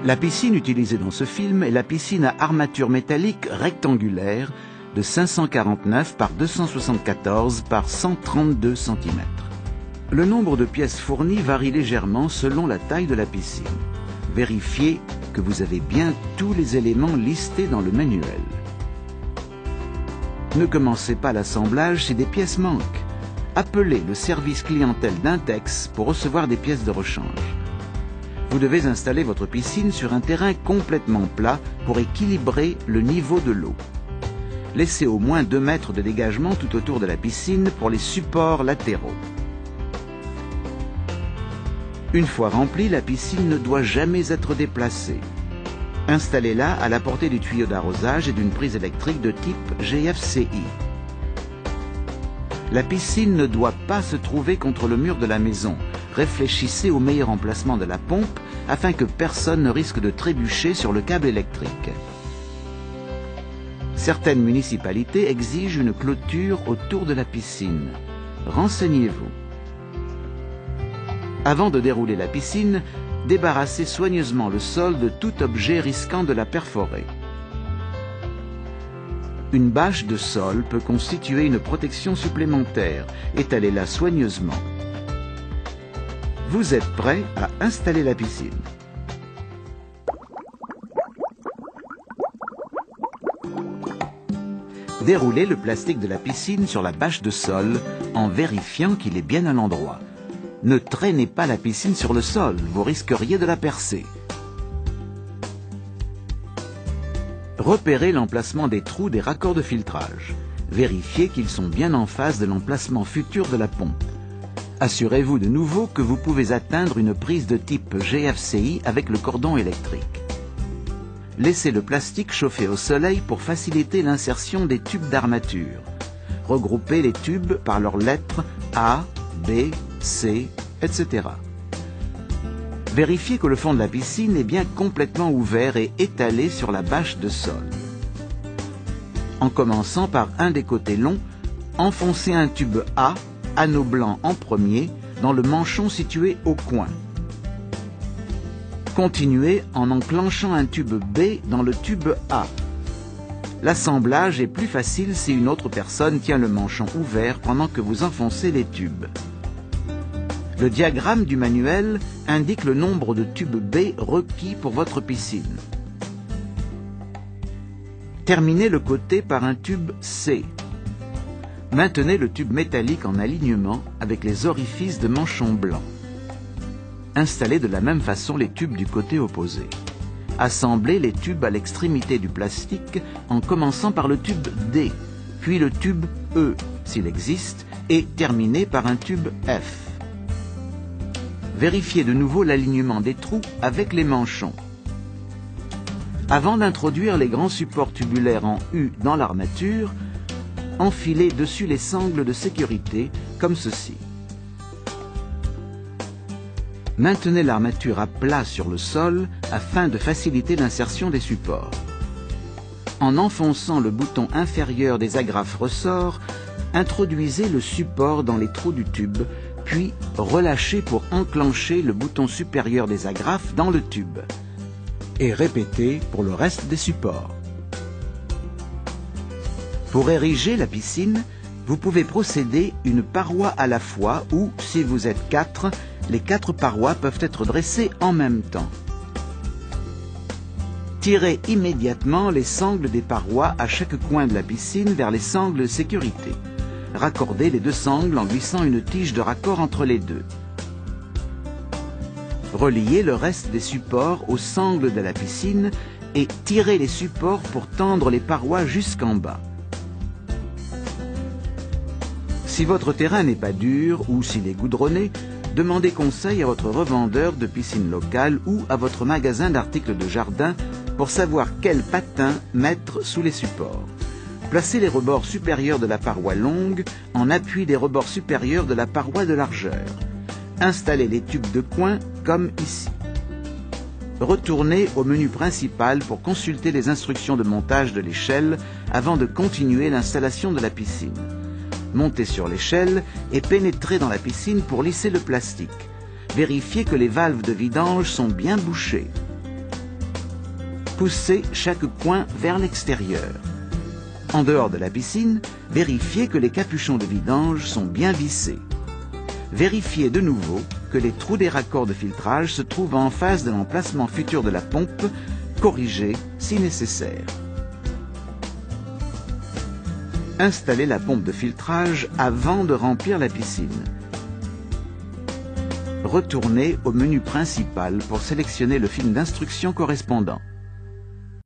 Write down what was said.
La piscine utilisée dans ce film est la piscine à armature métallique rectangulaire de 549 par 274 par 132 cm. Le nombre de pièces fournies varie légèrement selon la taille de la piscine. Vérifiez que vous avez bien tous les éléments listés dans le manuel. Ne commencez pas l'assemblage si des pièces manquent. Appelez le service clientèle d'Intex pour recevoir des pièces de rechange. Vous devez installer votre piscine sur un terrain complètement plat pour équilibrer le niveau de l'eau. Laissez au moins 2 mètres de dégagement tout autour de la piscine pour les supports latéraux. Une fois remplie, la piscine ne doit jamais être déplacée. Installez-la à la portée du tuyau d'arrosage et d'une prise électrique de type GFCI. La piscine ne doit pas se trouver contre le mur de la maison. Réfléchissez au meilleur emplacement de la pompe afin que personne ne risque de trébucher sur le câble électrique. Certaines municipalités exigent une clôture autour de la piscine. Renseignez-vous. Avant de dérouler la piscine, débarrassez soigneusement le sol de tout objet risquant de la perforer. Une bâche de sol peut constituer une protection supplémentaire. Étalez-la soigneusement. Vous êtes prêt à installer la piscine. Déroulez le plastique de la piscine sur la bâche de sol en vérifiant qu'il est bien à l'endroit. Ne traînez pas la piscine sur le sol, vous risqueriez de la percer. Repérez l'emplacement des trous des raccords de filtrage. Vérifiez qu'ils sont bien en face de l'emplacement futur de la pompe. Assurez-vous de nouveau que vous pouvez atteindre une prise de type GFCI avec le cordon électrique. Laissez le plastique chauffer au soleil pour faciliter l'insertion des tubes d'armature. Regroupez les tubes par leurs lettres A, B, C, etc. Vérifiez que le fond de la piscine est bien complètement ouvert et étalé sur la bâche de sol. En commençant par un des côtés longs, enfoncez un tube A, anneau blanc en premier, dans le manchon situé au coin. Continuez en enclenchant un tube B dans le tube A. L'assemblage est plus facile si une autre personne tient le manchon ouvert pendant que vous enfoncez les tubes. Le diagramme du manuel indique le nombre de tubes B requis pour votre piscine. Terminez le côté par un tube C. Maintenez le tube métallique en alignement avec les orifices de manchon blanc. Installez de la même façon les tubes du côté opposé. Assemblez les tubes à l'extrémité du plastique en commençant par le tube D, puis le tube E, s'il existe, et terminez par un tube F. Vérifiez de nouveau l'alignement des trous avec les manchons. Avant d'introduire les grands supports tubulaires en U dans l'armature, enfilez dessus les sangles de sécurité, comme ceci. Maintenez l'armature à plat sur le sol afin de faciliter l'insertion des supports. En enfonçant le bouton inférieur des agrafes ressorts, introduisez le support dans les trous du tube, puis relâchez pour enclencher le bouton supérieur des agrafes dans le tube. Et répétez pour le reste des supports. Pour ériger la piscine, vous pouvez procéder une paroi à la fois ou, si vous êtes 4, les 4 parois peuvent être dressées en même temps. Tirez immédiatement les sangles des parois à chaque coin de la piscine vers les sangles de sécurité. Raccordez les 2 sangles en glissant une tige de raccord entre les deux. Reliez le reste des supports aux sangles de la piscine et tirez les supports pour tendre les parois jusqu'en bas. Si votre terrain n'est pas dur ou s'il est goudronné, demandez conseil à votre revendeur de piscine locale ou à votre magasin d'articles de jardin pour savoir quel patin mettre sous les supports. Placez les rebords supérieurs de la paroi longue en appui des rebords supérieurs de la paroi de largeur. Installez les tubes de coin comme ici. Retournez au menu principal pour consulter les instructions de montage de l'échelle avant de continuer l'installation de la piscine. Montez sur l'échelle et pénétrez dans la piscine pour lisser le plastique. Vérifiez que les valves de vidange sont bien bouchées. Poussez chaque coin vers l'extérieur. En dehors de la piscine, vérifiez que les capuchons de vidange sont bien vissés. Vérifiez de nouveau que les trous des raccords de filtrage se trouvent en face de l'emplacement futur de la pompe, corrigez si nécessaire. Installez la pompe de filtrage avant de remplir la piscine. Retournez au menu principal pour sélectionner le film d'instruction correspondant.